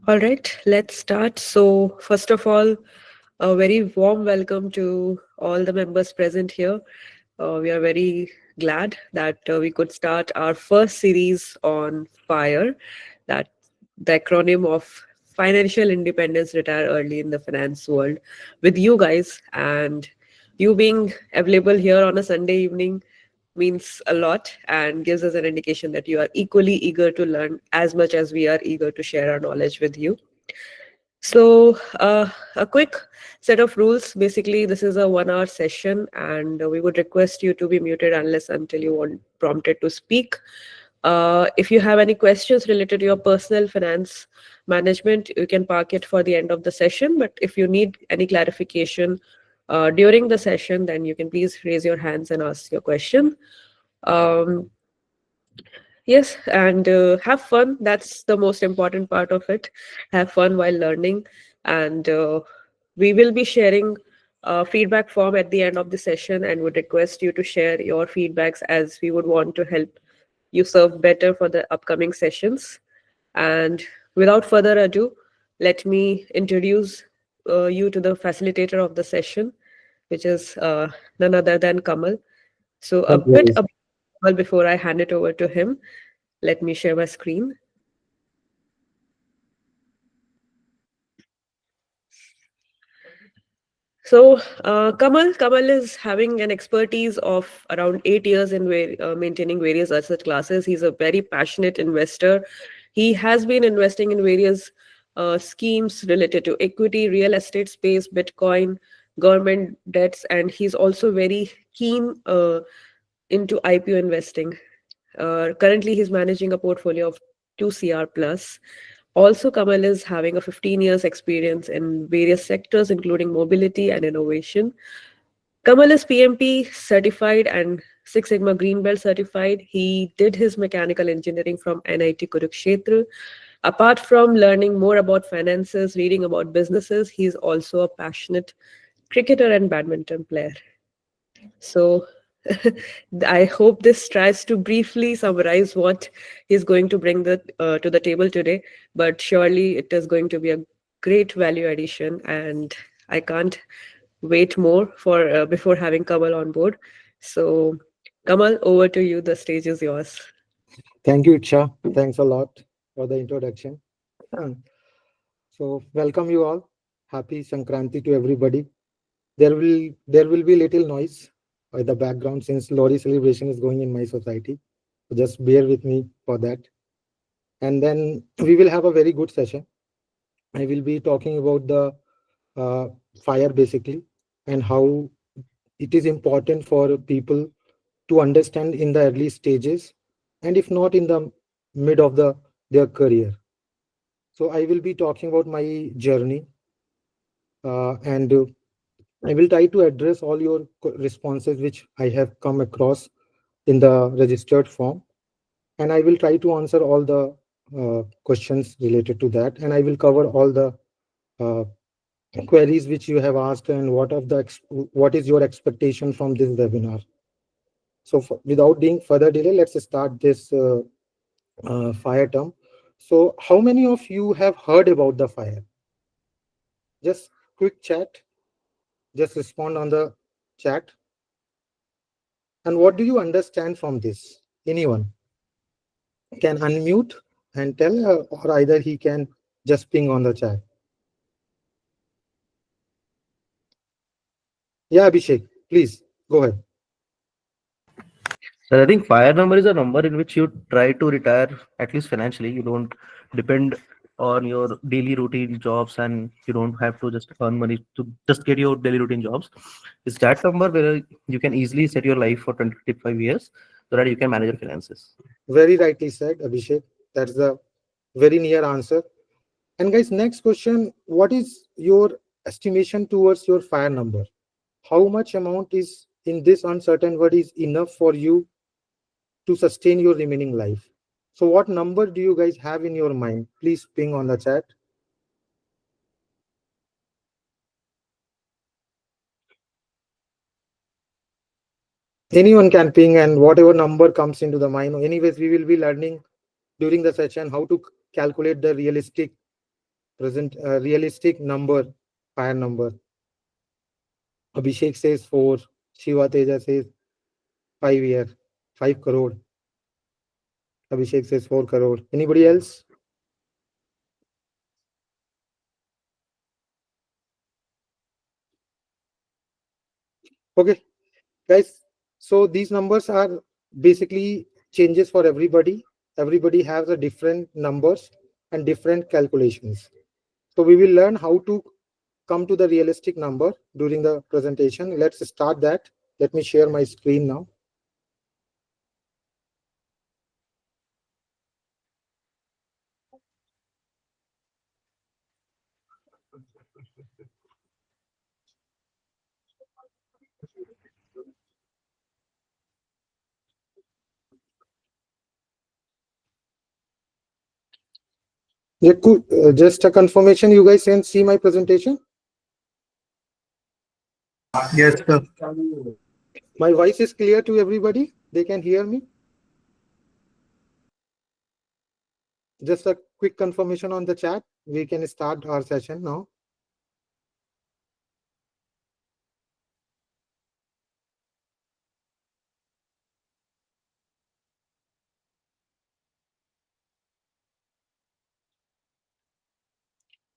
All right, let's start. So, first of all, a very warm welcome to all the members present here. We are very glad that we could start our first series on FIRE, that the acronym of Financial Independence Retire Early in the Finance World, with you guys. And you being available here on a Sunday evening means a lot and gives us an indication that you are equally eager to learn as much as we are eager to share our knowledge with you. So, a quick set of rules. Basically, this is a 1 hour session, and we would request you to be muted unless until you want prompted to speak. If you have any questions related to your personal finance management, you can park it for the end of the session. But if you need any clarification during the session, then you can please raise your hands and ask your question. Um, Yes, and have fun. That's the most important part of it. Have fun while learning. And we will be sharing a feedback form at the end of the session and would request you to share your feedbacks as we would want to help you serve better for the upcoming sessions. And without further ado, let me introduce you to the facilitator of the session, which is none other than Kamal. So, a Thank you, bit Abhishek. about Kamal before I hand it over to him. Let me share my screen. So, Kamal is having an expertise of around 8 years in maintaining various asset classes. He's a very passionate investor. He has been investing in various schemes related to equity, real estate space, Bitcoin, government debts, and he's also very keen into IPO investing. Currently, he's managing a portfolio of 2 CR plus. Also, Kamal is having a 15 years experience in various sectors, including mobility and innovation. Kamal is PMP certified and Six Sigma Green Belt certified. He did his mechanical engineering from NIT Kurukshetra. Apart from learning more about finances, reading about businesses, he's also a passionate cricketer and badminton player. So I hope this tries to briefly summarize what he's going to bring to the table today. But surely it is going to be a great value addition, and I can't wait more for before having Kamal on board. So, Kamal, over to you. The stage is yours. Thank you, Icha. Thanks a lot for the introduction. So, welcome you all. Happy Sankranti to everybody. There will be little noise in the background since Lori celebration is going in my society. So just bear with me for that. And then we will have a very good session. I will be talking about the uh, fire basically and how it is important for people to understand in the early stages and if not in the mid of their career. So I will be talking about my journey and I will try to address all your responses which I have come across in the registered form, and I will try to answer all the questions related to that, and I will cover all the uh, queries which you have asked and what is your expectation from this webinar. So without being further delay, let's start this fire term. So how many of you have heard about the fire? Just quick chat, just respond on the chat. And what do you understand from this? Anyone can unmute and tell, or either he can just ping on the chat. Yeah, Abhishek, please go ahead. So I think fire number is a number in which you try to retire at least financially. You don't depend on your daily routine jobs and you don't have to just earn money to just get your daily routine jobs. It's that number where you can easily set your life for 20 to 25 years so that you can manage your finances. Very rightly said, Abhishek. That's the very near answer. And guys, next question: what is your estimation towards your fire number? How much amount is in this uncertain world is enough for you to sustain your remaining life? So, what number do you guys have in your mind? Please ping on the chat. Anyone can ping, and whatever number comes into the mind. Anyways, we will be learning during the session how to calculate the realistic present realistic number, fire number. Abhishek says 4. Shiva Teja says 5 year, 5 crore. Abhishek says 4 crore. Anybody else? Okay, guys. So these numbers are basically changes for everybody. Everybody has a different numbers and different calculations. So we will learn how to come to the realistic number during the presentation. Let's start that. Let me share my screen now. Just a confirmation, you guys can see my presentation. Yes, sir. My voice is clear to everybody. They can hear me. Just a quick confirmation on the chat. We can start our session now.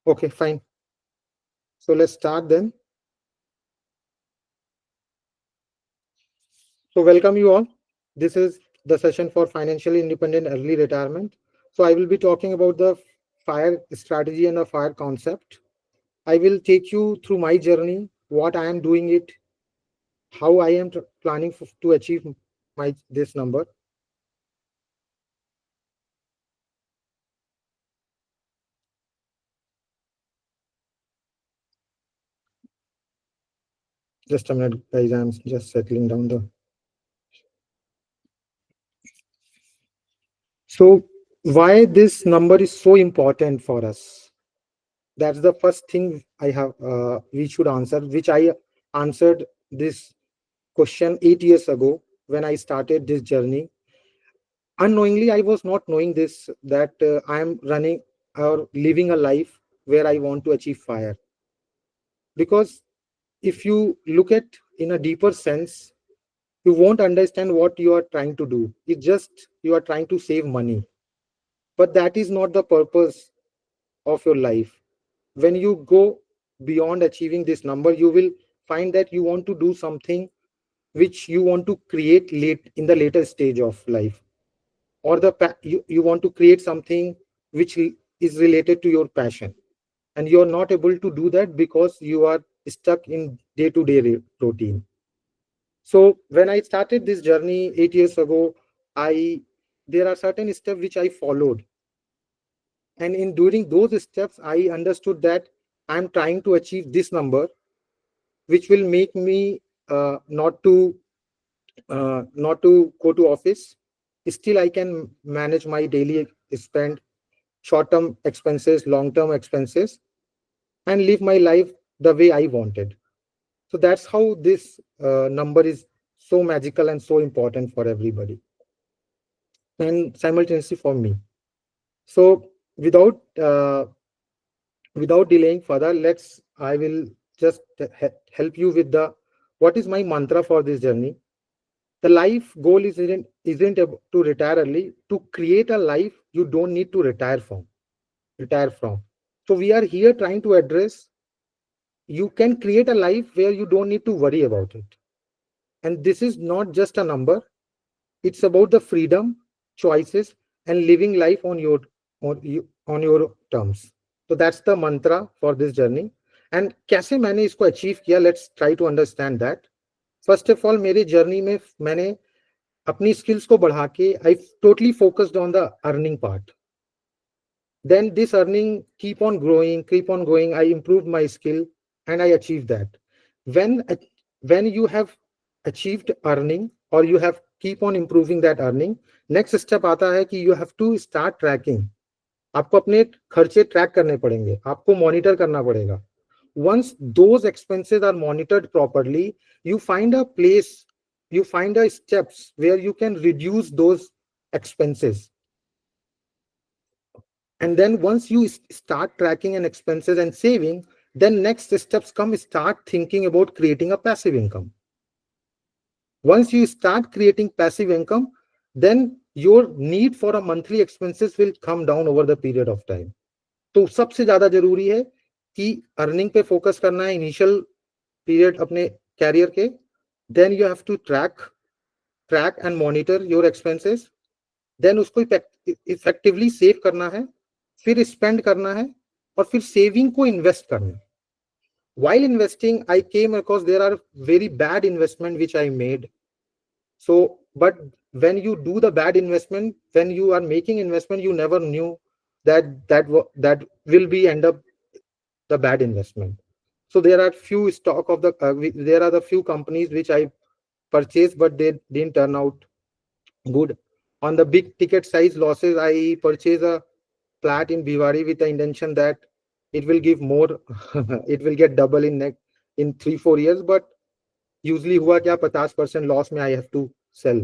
Okay, fine. So let's start then. So welcome you all. This is the session for financially independent early retirement. So I will be talking about the FIRE strategy and the FIRE concept. I will take you through my journey, what I am doing it, how I am planning to achieve my this number. Just a minute, guys. I'm just settling down the. So why this number is so important for us? That's the first thing I have. We should answer, which I answered this question 8 years ago when I started this journey. Unknowingly, I was not knowing this that I am running or living a life where I want to achieve fire. Because if you look at in a deeper sense, you won't understand what you are trying to do. It's just you are trying to save money, but that is not the purpose of your life. When you go beyond achieving this number, you will find that you want to do something which you want to create late in the later stage of life, or you want to create something which is related to your passion, and you're not able to do that because you are stuck in day-to-day routine. So when I started this journey 8 years ago, I there are certain steps which I followed, and in during those steps I understood that I'm trying to achieve this number which will make me not to go to office. Still I can manage my daily spend, short term expenses, long term expenses, and live my life the way I wanted. So that's how this number is so magical and so important for everybody, and simultaneously for me. So without without delaying further, I will just help you with the what is my mantra for this journey. The life goal isn't to retire early, to create a life you don't need to retire from. So we are here trying to address, you can create a life where you don't need to worry about it. And this is not just a number, it's about the freedom, choices, and living life on your terms. So that's the mantra for this journey. And कैसे मैंने इसको achieve किया, let's try to understand that. First of all मेरे journey में मैंने अपनी skills को बढ़ा के I totally focused on the earning part. Then this earning keep on growing. I improved my skill and I achieved that. When you have achieved earning or you have keep on improving that earning, next step आता है कि you have to start tracking. आपको अपने खर्चे track करने पड़ेंगे, आपको monitor करना पड़ेगा. Once those expenses are monitored properly, you find a place, you find a steps where you can reduce those expenses. And then once you start tracking and expenses and saving, then next steps come, start thinking about creating a passive income. Once you start creating passive income, then your need for a monthly expenses will come down over the period of time. तो सबसे ज्यादा जरूरी है कि earning पे focus करना है initial period अपने कैरियर के. Then you have to track and monitor your expenses. देन उसको इफेक्टिवली सेव करना है, फिर स्पेंड करना है, और फिर सेविंग को इन्वेस्ट करना है. While investing, I came across there are very bad investment which I made. So, but when you do the bad investment, when you are making investment, you never knew that will be end up the bad investment. So there are few stock of the there are the few companies which I purchased, but they didn't turn out good. On the big ticket size losses, I purchased a flat in Bhiwadi with the intention that it will give more, it will get double in 3-4 years. But usually हुआ क्या, 50% loss में I have to sell.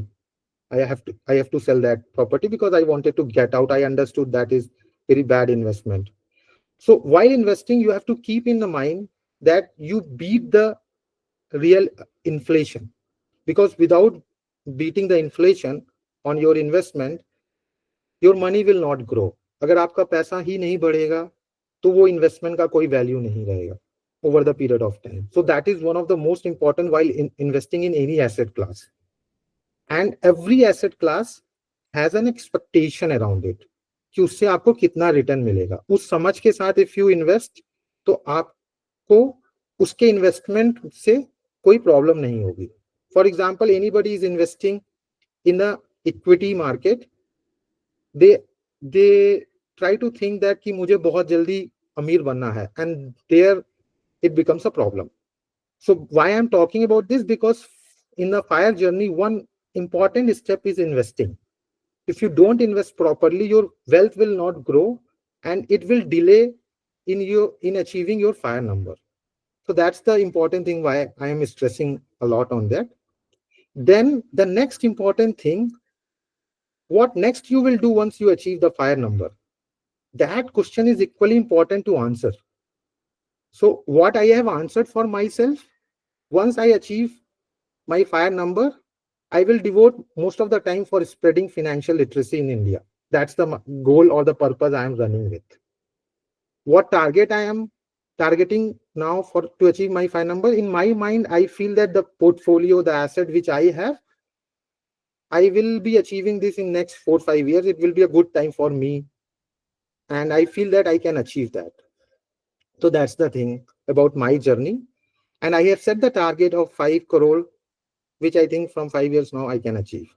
I have to sell that property because I wanted to get out. I understood that is very bad investment. So while investing, you have to keep in the mind that you beat the real inflation, because without beating the inflation on your investment, your money will not grow. अगर आपका पैसा ही नहीं बढ़ेगा तो वो investment का कोई value नहीं रहेगा over the period of time. So that is one of the most important while investing in any asset class. And every asset class has an expectation around it कि उससे आपको कितना रिटर्न मिलेगा. उस समझ के साथ इफ यू इन्वेस्ट, तो आपको उसके इन्वेस्टमेंट से कोई प्रॉब्लम नहीं होगी. For example, anybody is investing in the equity market, they try to think that कि मुझे बहुत जल्दी अमीर बनना है, and there it becomes a problem. So why I'm talking about this, because in the fire journey, one important step is investing. If you don't invest properly, your wealth will not grow and it will delay in achieving your fire number. So that's the important thing why I am stressing a lot on that. Then the next important thing, what next you will do once you achieve the fire number, that question is equally important to answer. So what I have answered for myself, once I achieve my fire number, I will devote most of the time for spreading financial literacy in India. That's the goal or the purpose I am running with. What target I am targeting now for to achieve my fire number? In my mind, I feel that the portfolio, the asset which I have, I will be achieving this in next 4-5 years. It will be a good time for me, and I feel that I can achieve that. So that's the thing about my journey. And I have set the target of 5 crore, which I think from 5 years now I can achieve.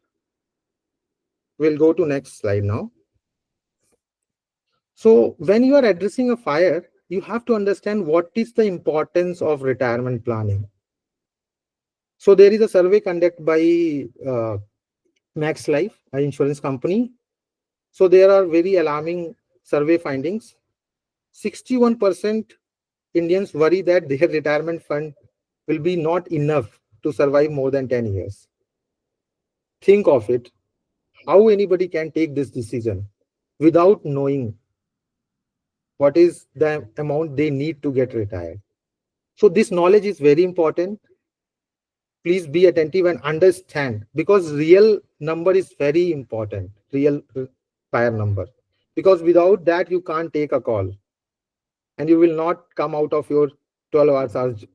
We'll go to next slide now. So when you are addressing a fire, you have to understand what is the importance of retirement planning. So there is a survey conducted by Max Life, an insurance company. So there are very alarming survey findings. 61% Indians worry that their retirement fund will be not enough to survive more than 10 years. Think of it. How anybody can take this decision without knowing what is the amount they need to get retired. So this knowledge is very important. Please be attentive and understand, because real number is very important, real fire number, because without that you can't take a call and you will not come out of your 12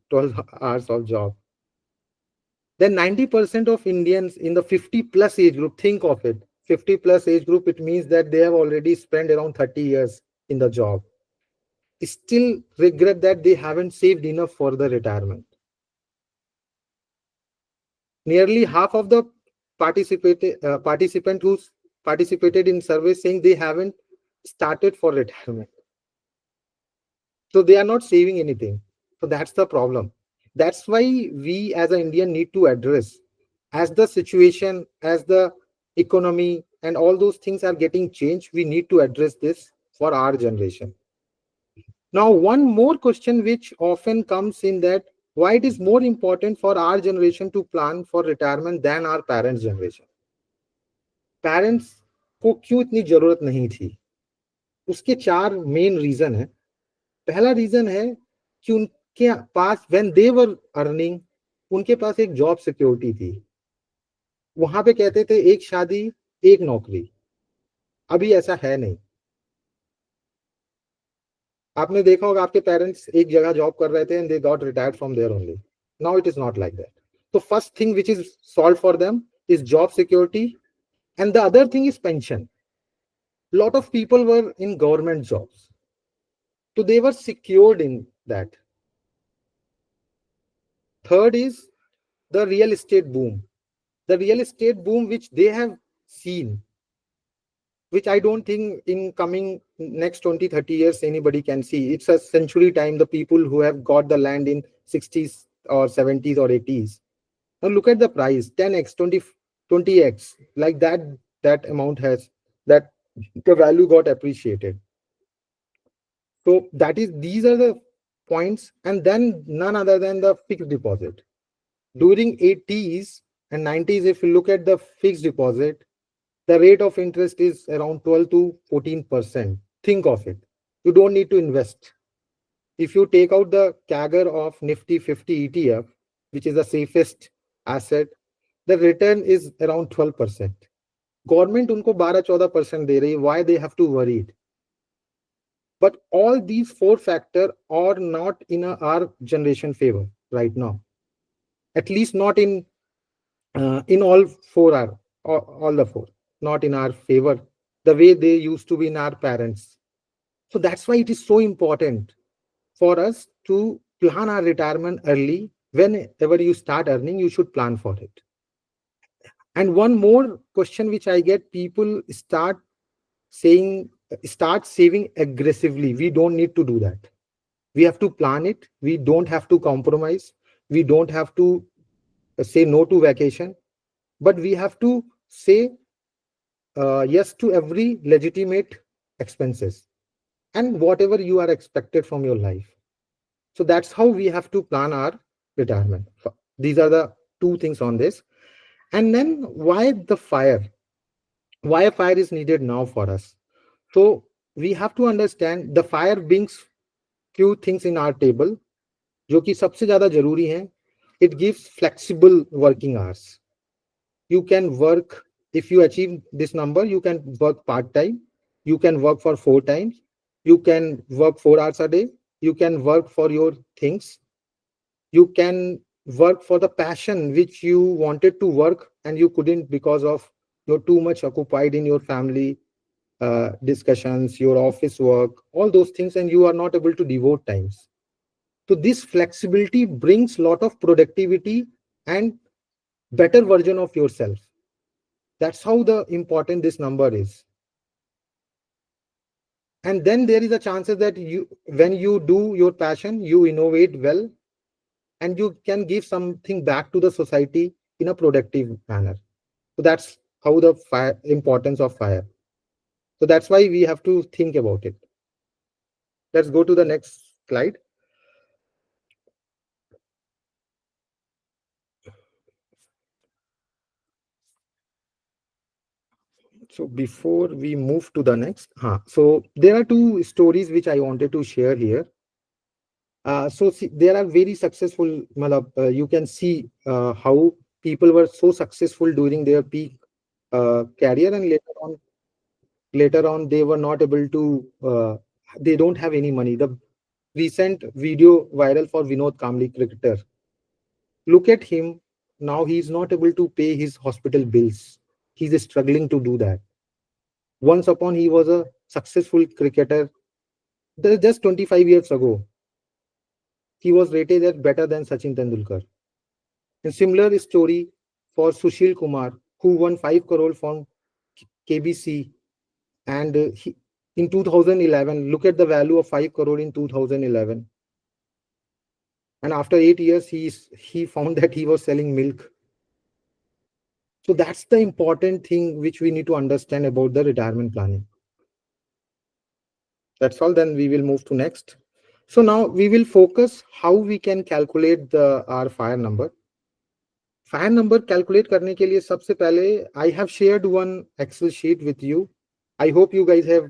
hours of job. Then 90% of Indians in the 50 plus age group, think of it, 50 plus age group, it means that they have already spent around 30 years in the job, still regret that they haven't saved enough for the retirement. Nearly half of the participant who participated in survey saying they haven't started for retirement. So they are not saving anything. So that's the problem. That's why we as an Indian need to address, as the situation, as the economy and all those things are getting changed, we need to address this for our generation. Now, one more question which often comes in, that why it is more important for our generation to plan for retirement than our parents' generation. Parents को क्यों इतनी जरूरत नहीं थी? उसके 4 main reason है। पहला reason है कि उनके पास व्हेन दे वर अर्निंग, उनके पास एक जॉब सिक्योरिटी थी। वहां पे कहते थे एक शादी एक नौकरी। अभी ऐसा है नहीं। आपने देखा होगा आपके पेरेंट्स एक जगह जॉब कर रहे थे and they got retired from there only. Now it is not like that. तो first thing which is solve for them is job security, and the other thing is pension. Lot of people were in government jobs, so they were secured in that. Third is the real estate boom. The real estate boom which they have seen, which I don't think in coming next 20-30 years anybody can see. It's a century time, the people who have got the land in 60s or 70s or 80s. Now look at the price, 10x, 20x, like that amount has, that the value got appreciated. So these are the points, and then none other than the fixed deposit. During 80s and 90s, if you look at the fixed deposit, the rate of interest is around 12 to 14%. Think of it. You don't need to invest. If you take out the CAGR of Nifty 50 ETF, which is the safest asset, the return is around 12%. Government unko 12-14% de rahi. Why they have to worry it? But all these 4 factors are not in our generation favor right now. At least not in all 4 are all the 4, not in our favor the way they used to be in our parents. So that's why it is so important for us to plan our retirement early. Whenever you start earning, you should plan for it. And one more question which I get, people start saving aggressively. We don't need to do that. We have to plan it. We don't have to compromise. We don't have to say no to vacation, but we have to say yes to every legitimate expenses and whatever you are expected from your life. So that's how we have to plan our retirement. These are the 2 things on this. And then why fire is needed now for us. So we have to understand the fire brings few things in our table जो कि सबसे ज्यादा जरूरी है. It gives flexible working hours. You can work, if you achieve this number, you can work part time, you can work for 4 times, you can work 4 hours a day, you can work for your things, you can work for the passion which you wanted to work and you couldn't because of you're too much occupied in your family discussions, your office work, all those things, and you are not able to devote times. So this flexibility brings lot of productivity and better version of yourself. That's how the important this number is. And then there is a chances that when you do your passion, you innovate well and you can give something back to the society in a productive manner. So that's how the importance of fire. So that's why we have to think about it. Let's go to the next slide. So before we move to the next, so there are 2 stories which I wanted to share here. So see, there are very successful, you can see how people were so successful during their peak career, and later on they were not able to, they don't have any money. The recent video viral for Vinod Kamli, cricketer. Look at him. Now he is not able to pay his hospital bills. He's struggling to do that. Once upon he was a successful cricketer. Just 25 years ago, he was rated as better than Sachin Tendulkar. And similar story for Sushil Kumar, who won 5 crore from KBC. And in 2011, look at the value of 5 crore in 2011. And after 8 years, he found that he was selling milk. So that's the important thing which we need to understand about the retirement planning. That's all. Then we will move to next. So now we will focus how we can calculate our fire number. Fire number calculate करने के लिए सबसे पहले I have shared one Excel sheet with you. I hope you guys have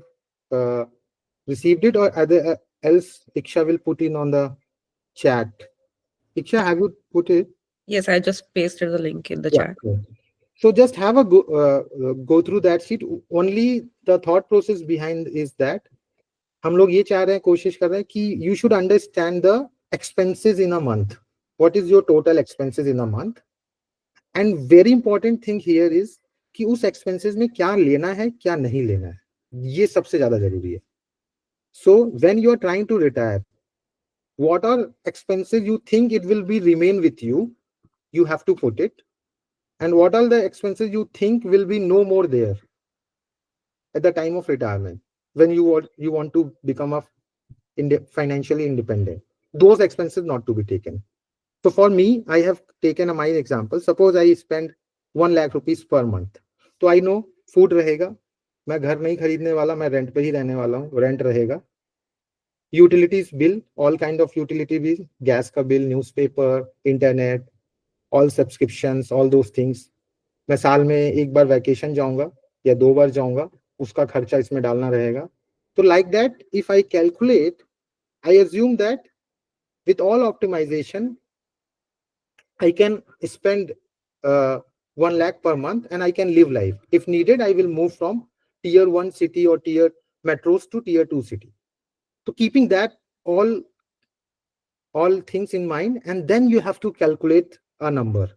received it, or other else Diksha will put in on the chat. Diksha, have you put it? Yes, I just pasted the link in the Yeah. chat. Okay. So just have a go through that sheet. Only the thought process behind is that हम लोग ये चाह रहे हैं, कोशिश कर रहे हैं कि you should understand the expenses in a month. What is your total expenses in a month? And very important thing here is कि उस expenses में क्या लेना है, क्या नहीं लेना है, ये सबसे ज्यादा जरूरी है. So when you are trying to retire, what are expenses you think it will be remain with you, you have to put it. And what are the expenses you think will be no more there at the time of retirement, when you want to become a financially independent, those expenses not to be taken. So for me, I have taken a my example. Suppose I spend 1 lakh rupees per month. तो I know food रहेगा, मैं घर नहीं खरीदने वाला, मैं rent पे ही रहने वाला हूँ, रेंट रहेगा. Utilities bill, all kind of utility bill, gas का bill, newspaper, internet, all subscriptions, all those things. मैं साल में एक बार वैकेशन जाऊंगा या 2 बार जाऊंगा, उसका खर्चा इसमें डालना रहेगा. तो like that, if I calculate, I assume that with all optimization, I can spend 1 lakh per month and I can live life. If needed, I will move from tier 1 city or tier metros to tier 2 city. So keeping that all things in mind, and then you have to calculate a number,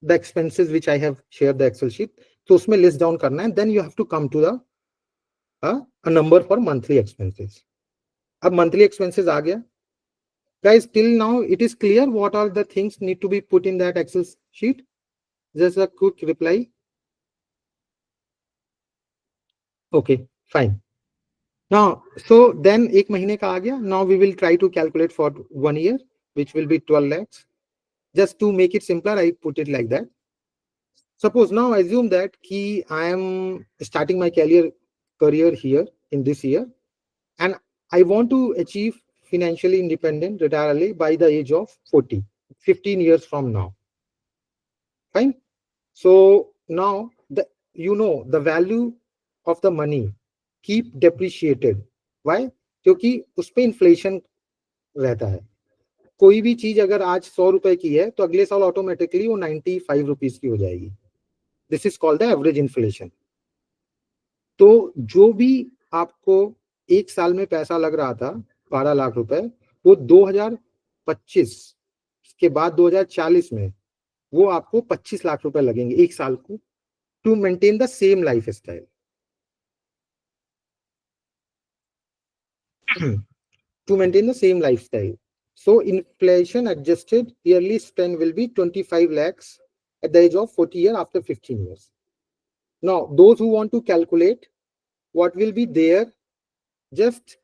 the expenses which I have shared the Excel sheet. So उसमें list down करना है, and then you have to come to the a number for monthly expenses. अब monthly expenses आ गया. Guys, till now it is clear what are the things need to be put in that Excel sheet? Just a quick reply. Okay, fine. Now, so then एक महीने का आ गया. Now we will try to calculate for 1 year, which will be 12 lakhs. Just to make it simpler, I put it like that. Suppose now assume that I am starting my career here in this year, and I want to achieve financially independent, retire early by the age of 40, 15 years from now. Fine. So now the value of the money keep depreciated. Why? क्योंकि उस पे inflation रहता है. कोई भी चीज अगर आज 100 रुपए की है तो अगले साल ऑटोमेटिकली वो 95 रुपीज की हो जाएगी. This is called the average inflation. तो जो भी आपको एक साल में पैसा लग रहा था 12 लाख रुपए, वो 2025 के बाद 2040 में वो आपको 25 लाख रुपए लगेंगे एक साल को, to maintain the same lifestyle. To maintain the same lifestyle. So inflation adjusted yearly spend will be 25 lakhs at the age of 40 years after 15 years. Now, those who want to calculate what will be there, just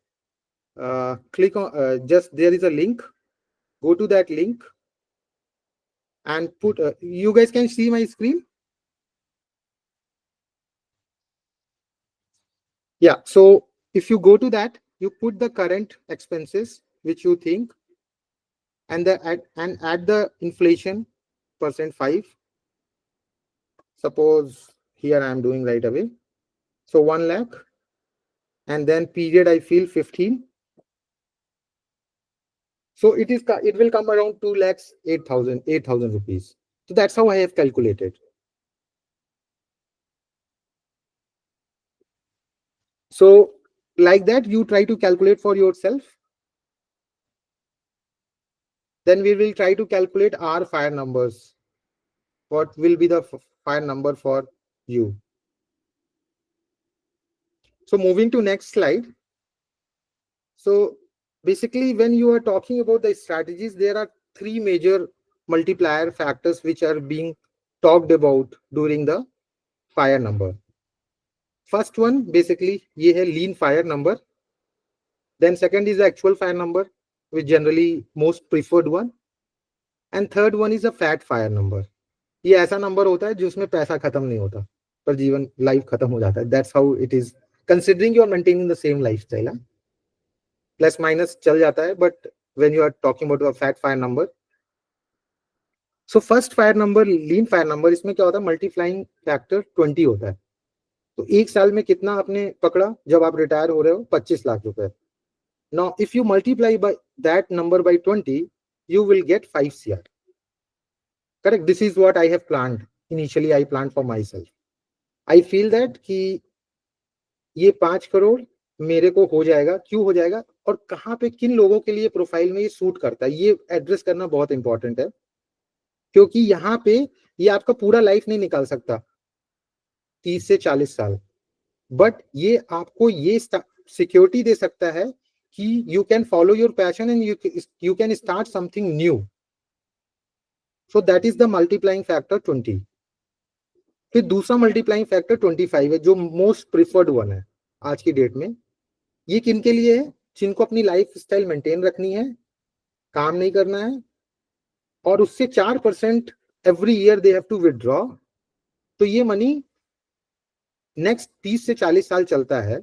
click on, just there is a link. Go to that link and put, you guys can see my screen? Yeah, so if you go to that, you put the current expenses which you think, and add the inflation %5. Suppose here I am doing right away. So 1 lakh, and then period I feel 15. So it will come around 2 lakhs 8,000 rupees. So that's how I have calculated. So like that, you try to calculate for yourself. Then we will try to calculate our fire numbers. What will be the fire number for you? So moving to next slide. So basically, when you are talking about the strategies, there are 3 major multiplier factors which are being talked about during the fire number. First one, basically, ये है lean fire number. Then second is the actual fire number, which generally most preferred one. And third one is a fat fire number. ये ऐसा number होता है जिसमें पैसा खत्म नहीं होता, पर जीवन लाइफ खत्म हो जाता है. That's how it is. Considering you are maintaining the same lifestyle, plus minus चल जाता है, but when you are talking about a fat fire number. So first fire number, lean fire number, इसमें क्या होता है, multiplying factor 20 होता है. तो एक साल में कितना आपने पकड़ा जब आप रिटायर हो रहे हो, 25 लाख रुपए. Now, if you multiply by that number by 20, you will get 5 CR. Correct? This is what I have planned. Initially, I planned for myself. I feel that कि ये 5 करोड़ मेरे को हो जाएगा. क्यों हो जाएगा और कहाँ पे किन लोगों के लिए प्रोफाइल में ये सूट करता है, ये एड्रेस करना बहुत इंपॉर्टेंट है. क्योंकि यहाँ पे ये आपका पूरा लाइफ नहीं निकाल सकता 30 से 40 साल, बट ये आपको ये सिक्योरिटी दे सकता है कि you can follow your passion and you can start something new. So that is the multiplying factor 20. फिर दूसरा मल्टीप्लाइंग फैक्टर 25 है, जो मोस्ट प्रिफर्ड वन है आज की डेट में. ये किन के लिए है? जिनको अपनी लाइफ स्टाइल मेंटेन रखनी है, काम नहीं करना है, और उससे 4% every year they have to withdraw. तो ये मनी नेक्स्ट 30 से 40 साल चलता है.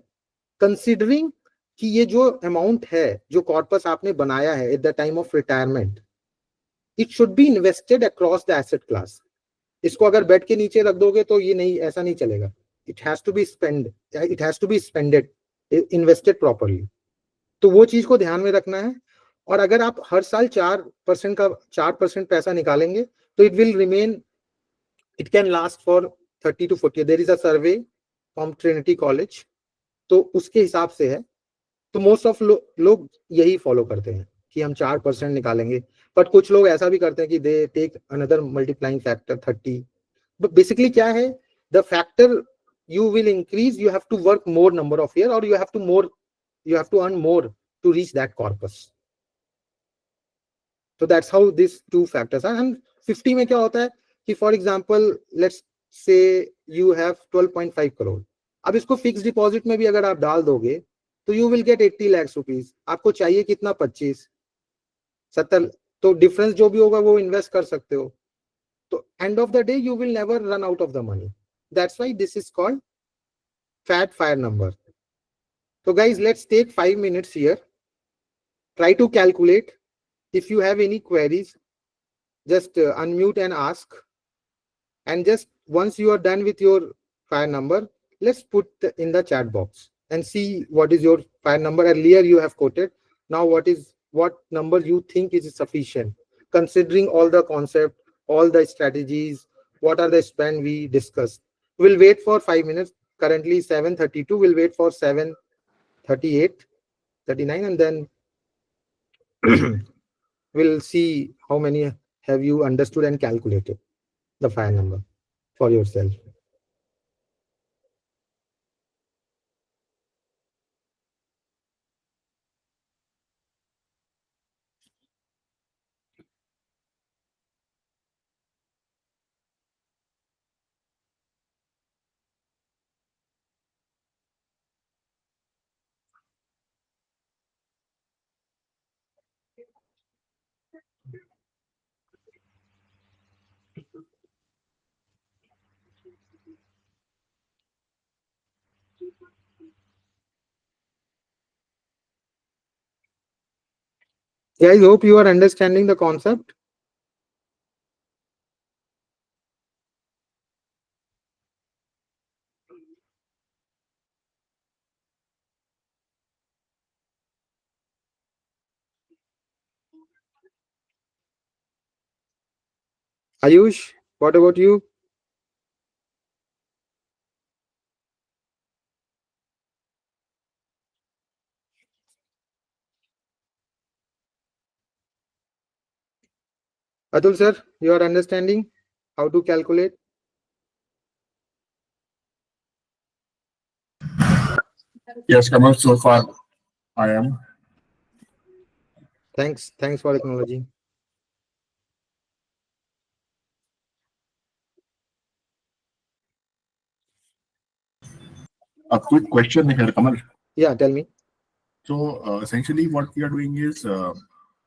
कंसिडरिंग कि ये जो अमाउंट है, जो कॉर्पस आपने बनाया है at the time of retirement, it should be invested across the asset class. इसको अगर बेड के नीचे रख दोगे तो ये नहीं, ऐसा नहीं चलेगा. It has to be spend, it has to be spended, invested properly. तो वो चीज को ध्यान में रखना है. और अगर आप हर साल 4% पैसा निकालेंगे तो it will remain, it can last for 30 to 40. There is a survey from Trinity college, तो उसके हिसाब से है. तो मोस्ट ऑफ लोग यही फॉलो करते हैं कि हम 4% निकालेंगे. बट कुछ लोग ऐसा भी करते हैं कि they take another multiplying factor 30. But basically क्या है, the factor you will increase, you have to work more number of year, or you have to earn more to reach that corpus. So that's how these two factors are. And 50 में क्या होता है कि for example let's say you have 12.5 crore. अब इसको fix deposit में भी अगर आप डाल दोगे तो you will get 80 lakhs rupees. आपको चाहिए कितना? 25, 70. तो डिफरेंस जो भी होगा वो इन्वेस्ट कर सकते हो. तो end of the day you will never run out of the money. That's why this is called fat fire number. So guys, let's take 5 minutes here. Try to calculate. If you have any queries, just unmute and ask. And just once you are done with your fire number, let's put in the chat box and see what is your fire number. Earlier you have quoted. Now what number you think is sufficient, considering all the concept, all the strategies, what are the spend we discussed. We'll wait for 5 minutes. Currently 7:32. We'll wait for 7:38, 39, and then we'll see how many have you understood and calculated the file number for yourself. Guys, hope you are understanding the concept. Ayush, what about you? Atul sir, you are understanding how to calculate? Yes, Kamal, so far I am. Thanks for acknowledging. A quick question here, Kamal. Yeah, tell me. So essentially, what we are doing is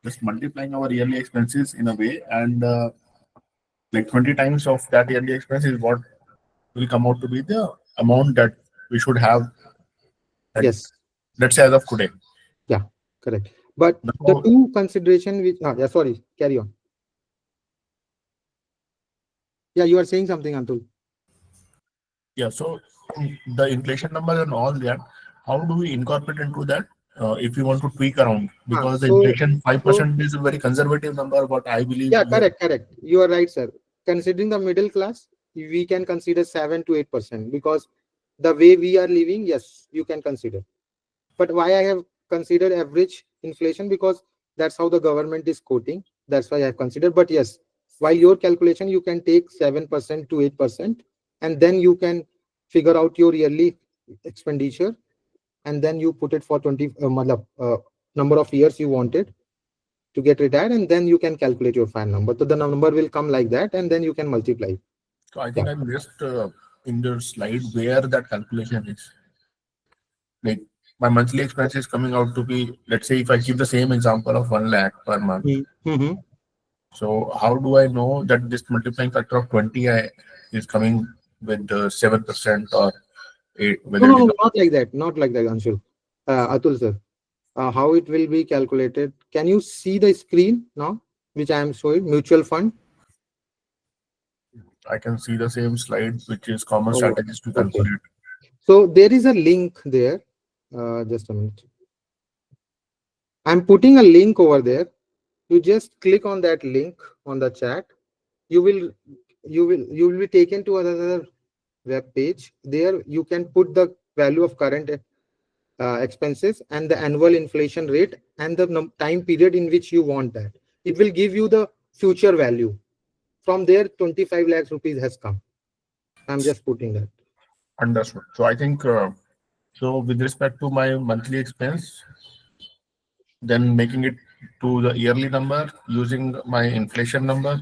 just multiplying our yearly expenses in a way, and like 20 times of that yearly expense is what will come out to be the amount that we should have. Yes. Let's say as of today. Yeah, correct. But the Now, two consideration which, yeah, sorry, carry on. Yeah, you are saying something, Atul. yeah, so the inflation numbers and all that, how do we incorporate into that? if you want to tweak around, because the So, inflation so 5% is a very conservative number, but I believe yeah, you have, correct. You are right, sir. Considering the middle class, we can consider 7 to 8% because the way we are living, yes, you can consider. But why I have considered average inflation, because that's how the government is quoting. That's why I have considered. But yes, while your calculation, you can take 7% to 8%, and then you can figure out your yearly expenditure, and then you put it for 20 number of years you wanted to get retired, and then you can calculate your fan number. So the number will come like that, and then you can multiply. so I Yeah. think I missed in the slide where that calculation is. Like my monthly expense is coming out to be, let's say if I give the same example of 1 lakh per month. Mm-hmm. So how do I know that this multiplying factor of 20 is coming with 7% or 8, No, whether no, it is no, not like that. Not like that, Anshul. Atul sir, how it will be calculated? Can you see the screen now, which I am showing? Mutual fund. I can see the same slide, which is common Oh, strategies to okay. calculate. So there is a link there. Just a minute. I'm putting a link over there. You just click on that link on the chat. You will you will be taken to another web page. There you can put the value of current expenses and the annual inflation rate and the time period in which you want that. It will give you the future value. From there, 25 lakhs rupees has come. I'm just putting that. Understood. So I think so with respect to my monthly expense, then making it to the yearly number using my inflation number,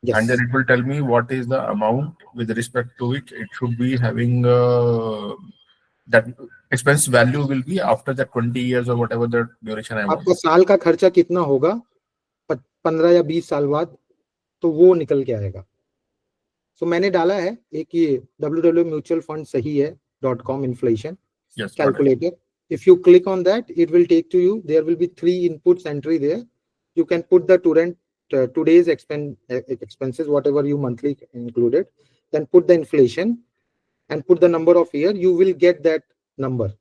and then Yes. it will tell me what is the amount with respect to which it should be having that expense value will be after the 20 years or whatever the duration I want. आपका साल का खर्चा कितना होगा 15 या 20 साल बाद, तो वो निकल के आएगा. सो मैंने डाला है एक ये www म्यूचुअल फंड सही है .com inflation Yes, got it. calculator. If you click on that, it will take to you. There will be 3 inputs entry there. You can put the today's expenses, whatever you monthly included. Then put the inflation and put the number of year. You will get that number,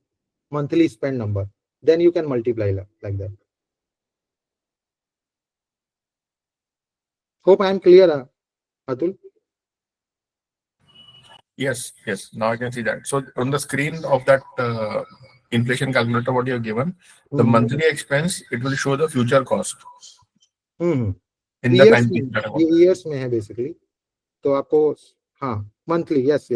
monthly spend number. Then you can multiply like that. Hope I am clear, Atul. Yes, yes. Now I can see that. So on the screen of that inflation calculator, what you have given, the monthly expense, it will show the future cost in the Years time में, period. ये years में है basically. तो आपको हाँ monthly, yes.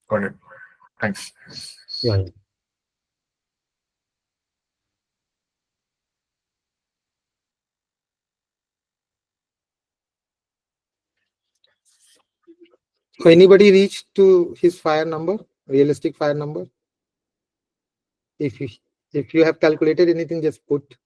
Got it. Thanks. Yeah. So anybody reached to his fire number, realistic fire number? If you have calculated anything, just put.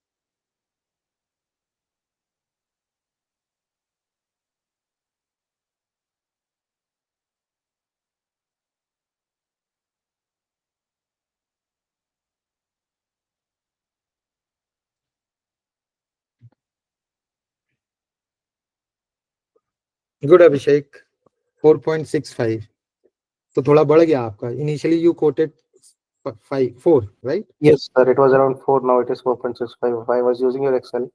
Good, Abhishek. 4.65. तो थोड़ा बढ़ गया आपका. Initially you quoted 4, right? Yes, sir. It was around 4. Now it is 4.65. I was using your Excel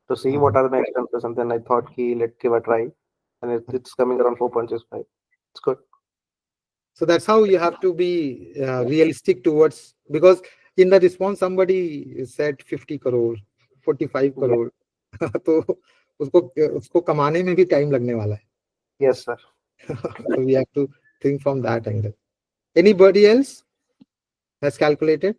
to see what are the expenses, and then I thought, let's give a try, and it's coming around 4.65. It's good. So that's how you have to be realistic towards, because in the response somebody said 50 crore, 45 Yeah. crore. तो उसको कमाने में भी time लगने वाला है. Yes, sir. So we have to think from that angle. Anybody else has calculated?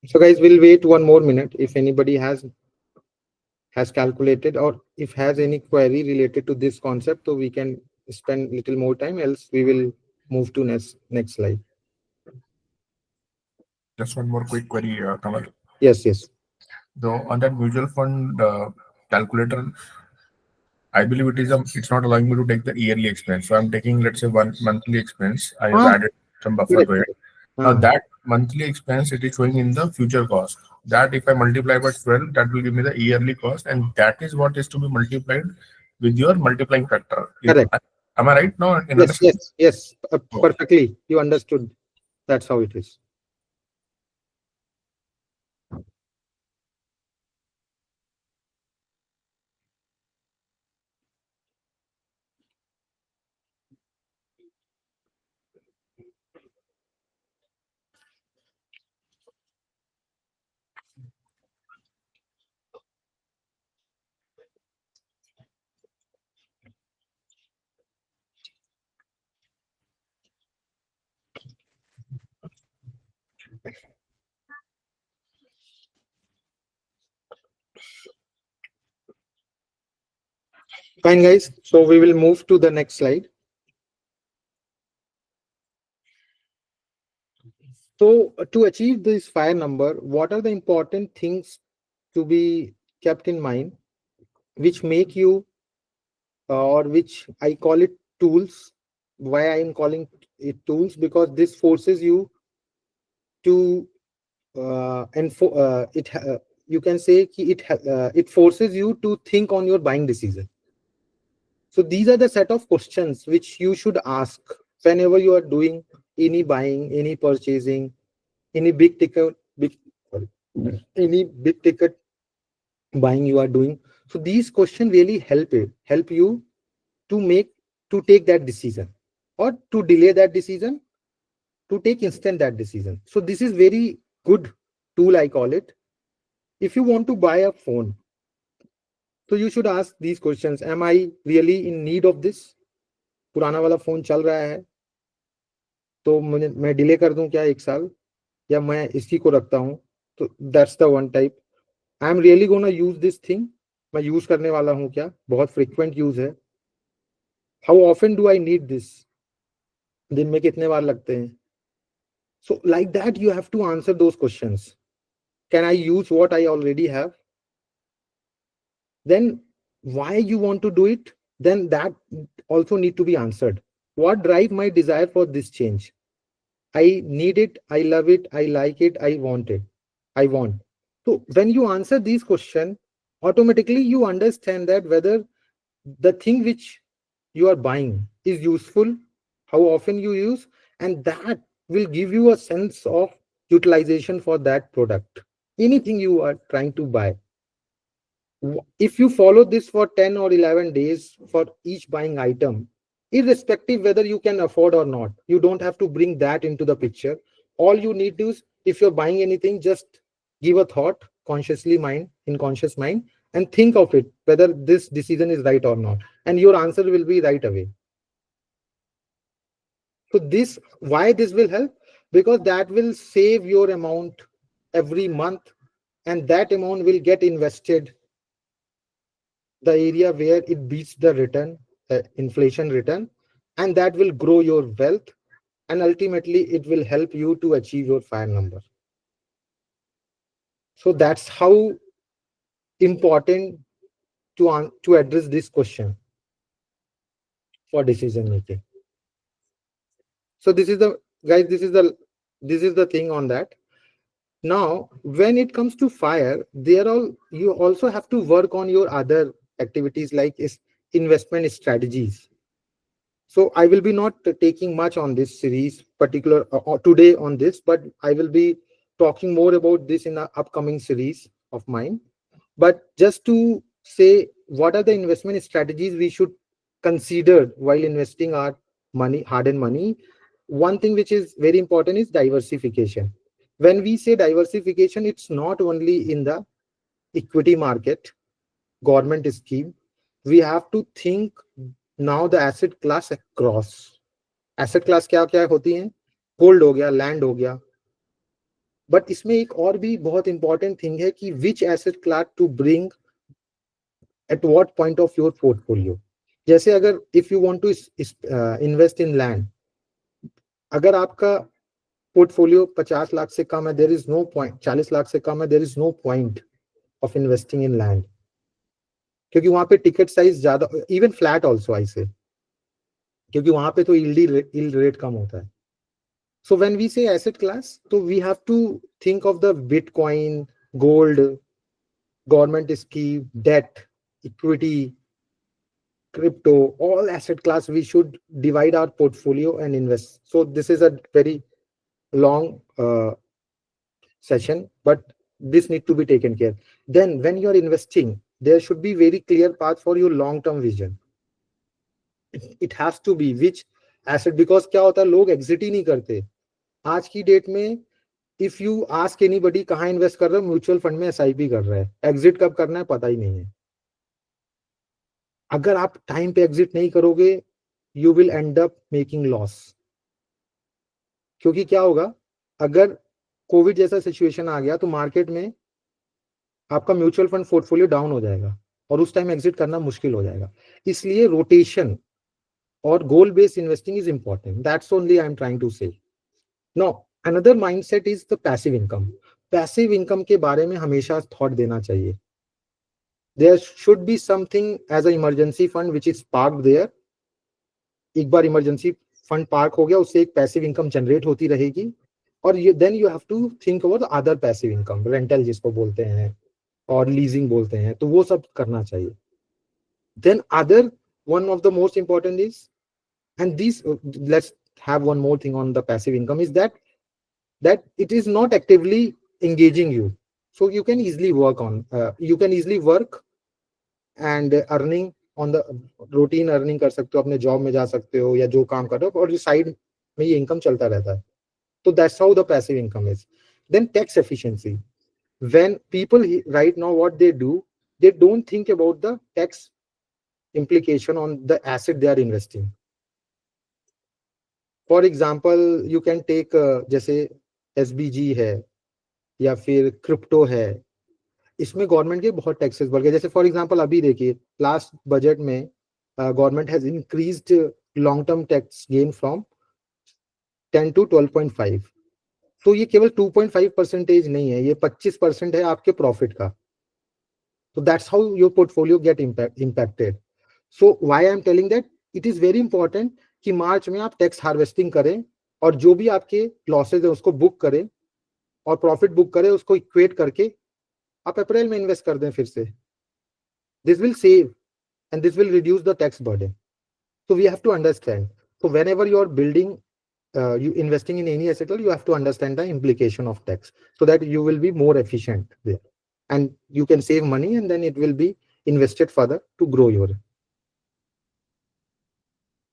So guys, we'll wait 1 more minute. If anybody has calculated or if has any query related to this concept, so we can spend little more time, else we will move to next slide. Just one more quick query, Kamal. Yes. So on that mutual fund calculator, I believe it's not allowing me to take the yearly expense. So I'm taking, let's say, one monthly expense. I have हाँ, added some buffer correct, to it. correct. Now हाँ, that monthly expense, it is showing in the future cost. That if I multiply by 12, that will give me the yearly cost, and that is what is to be multiplied with your multiplying factor. correct. Am I right now in Yes, understanding? yes, yes. Oh, Perfectly. You understood. That's how it is. Fine, guys. So we will move to the next slide. So to achieve this fire number, what are the important things to be kept in mind, which make you, or which I call it tools. Why I am calling it tools? Because this forces you to you can say it forces you to think on your buying decision. So these are the set of questions which you should ask whenever you are doing any buying, any purchasing, any sorry, any big ticket buying you are doing. So these questions really help you to make to take that decision, or to delay that decision, to take instant that decision. So this is very good tool, I call it. If you want to buy a phone, so you should ask these questions: am I really in need of this? पुराना वाला phone चल रहा है, तो मैं delay कर दूं क्या 1 साल, या मैं इसी को रखता हूं? तो that's the one type. I am really gonna use this thing. मैं यूज करने वाला हूं क्या? बहुत फ्रिक्वेंट यूज है. How often do I need this? दिन में कितने बार लगते हैं? So like that you have to answer those questions. Can I use what I already have? Then why you want to do it? Then that also need to be answered. What drive my desire for this change? I need it, I love it, I like it, I want it, I want. So when you answer these questions, automatically you understand that whether the thing which you are buying is useful, how often you use, and that will give you a sense of utilization for that product. Anything you are trying to buy, if you follow this for 10 or 11 days for each buying item, irrespective whether you can afford or not, you don't have to bring that into the picture. All you need to is, if you're buying anything, just give a thought consciously mind, in conscious mind, and think of it whether this decision is right or not, and your answer will be right away. So this, why this will help? Because that will save your amount every month, and that amount will get invested the area where it beats the return, inflation return, and that will grow your wealth, and ultimately it will help you to achieve your fire number. So that's how important to address this question for decision making. So this is the, guys, this is the thing on that. Now when it comes to fire, you also have to work on your other activities, like investment strategies. So I will be not taking much on this series particular today on this, but I will be talking more about this in the upcoming series of mine. But just to say, what are the investment strategies we should consider while investing our money, hard-earned money? One thing which is very important is diversification. When we say diversification, it's not only in the equity market, government scheme. We have to think now the asset class across. Asset class क्या क्या होती हैं? Gold हो गया, land हो गया. But इसमें एक और भी बहुत इंपॉर्टेंट थिंग है कि which asset class to bring at what point of your portfolio. जैसे अगर if you want to invest in land, अगर आपका पोर्टफोलियो 50 लाख से कम है, there is no point. 40 lakh से कम है, there is no point of investing in land. क्योंकि वहां पे टिकट साइज ज्यादा, even flat also I say, क्योंकि वहां पे तो यील्ड रेट कम होता है. So when we say asset class, so we have to think of the Bitcoin, gold, government scheme, debt, equity, crypto, all asset class. We should divide our portfolio and invest. So this is a very long session, but this need to be taken care. Then when you are investing, there should be very clear path for your long-term vision. It has to be which asset, because क्या होता है, लोग exit ही नहीं करते आज की date में. If you ask anybody कहाँ इन्वेस्ट कर रहे हो, म्यूचुअल फंड में एसआईपी कर रहा है, एग्जिट कब करना है पता ही नहीं है. अगर आप टाइम पे एग्जिट नहीं करोगे, you will and up making loss. क्योंकि क्या होगा, अगर कोविड जैसा सिचुएशन आ गया तो मार्केट में आपका म्यूचुअल फंड पोर्टफोलियो डाउन हो जाएगा और उस टाइम एग्जिट करना मुश्किल हो जाएगा. इसलिए रोटेशन और goal based investing is important. That's only I am trying to say. No, another mindset is the passive income. Passive income के बारे में हमेशा थॉट देना चाहिए. There should be something as a emergency fund which is park there. एक बार emergency fund park हो गया, उससे एक पैसिव इनकम जनरेट होती रहेगी. और then you have to think about other passive income, rental जिसको बोलते हैं और लीजिंग बोलते हैं, तो वो सब करना चाहिए. Then other one of the most important is, and this let's have one more thing on the passive income, is that it is not actively engaging you, so you can easily work on you can easily work and earning on the routine earning कर सकते हो, अपने job में जा सकते हो या जो काम कर रहे हो और साइड में ये इनकम चलता रहता है. तो that's how the passive income is. Then tax efficiency. When people right now what they do, they don't think about the tax implication on the asset they are investing. For example you can take, जैसे SBG है या फिर crypto है, इसमें government के बहुत taxes बढ़ गए. जैसे फॉर एग्जांपल अभी देखिए लास्ट बजट में government has increased long term tax gain from 10 to 12.5. तो ये केवल 2.5% नहीं है, ये 25% है आपके प्रॉफिट का. तो that's how your portfolio gate impacted. So why I am telling that it is very important कि मार्च में आप टैक्स हार्वेस्टिंग करें और जो भी आपके लॉसेज है उसको बुक करें और प्रॉफिट बुक करें, उसको इक्वेट करके आप अप्रैल में इन्वेस्ट कर दें फिर से. This will save and this will reduce the tax burden. So we have to understand. So whenever you are building you investing in any asset, you have to understand the implication of tax so that you will be more efficient there and you can save money and then it will be invested further to grow your.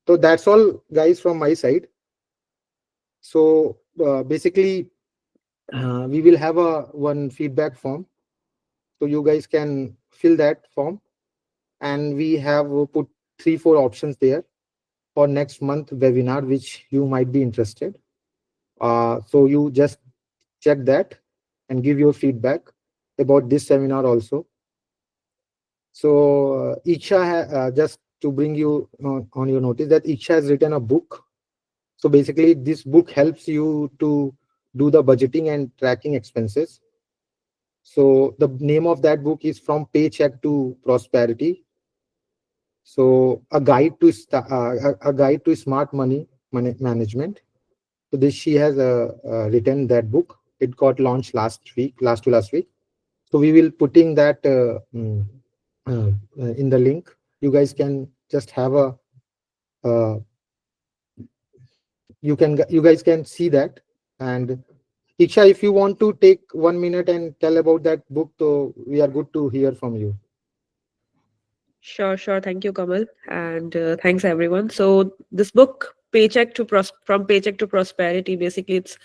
So that's all guys from my side. So basically we will have a one feedback form, so you guys can fill that form and we have put 3-4 options there for next month webinar which you might be interested. So you just check that and give your feedback about this seminar also. So Iksha just to bring you on your notice that Iksha has written a book. So basically this book helps you to do the budgeting and tracking expenses. So the name of that book is From Paycheck to Prosperity. So a guide to a guide to smart money management. So this she has written that book. It got launched last to last week. So we will putting that in the link. You guys can just have a you guys can see that. And Iksha, if you want to take 1 minute and tell about that book, so we are good to hear from you. Sure, sure. Thank you, Kamal, and thanks everyone. So this book, From Paycheck to Prosperity, basically it's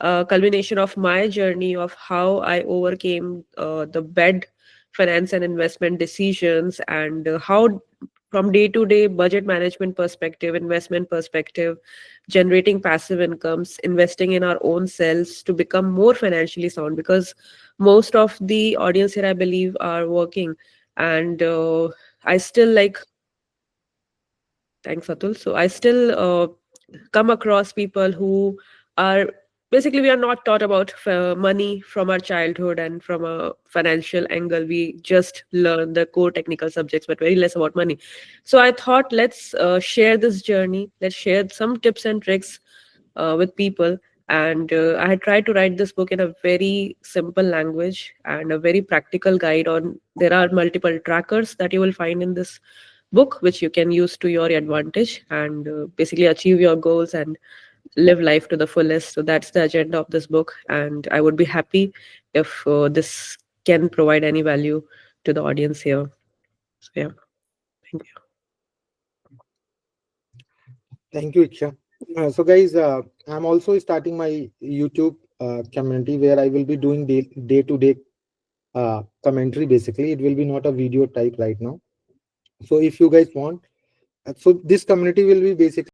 a culmination of my journey of how I overcame the bad finance and investment decisions, and how from day to day budget management perspective, investment perspective, generating passive incomes, investing in our own selves to become more financially sound. Because most of the audience here, I believe, are working, and I still like, thanks Atul. So I still come across people who are basically we are not taught about money from our childhood, and from a financial angle we just learn the core technical subjects but very less about money. So I thought, let's share this journey, let's share some tips and tricks with people. And I had tried to write this book in a very simple language and a very practical guide on. There are multiple trackers that you will find in this book which you can use to your advantage, and basically achieve your goals and live life to the fullest. So that's the agenda of this book, and I would be happy if this can provide any value to the audience here. So yeah, thank you. Thank you, Iksha. So guys, I'm also starting my YouTube community where I will be doing day-to-day commentary. Basically, it will be not a video type right now. So if you guys want, so this community will be basically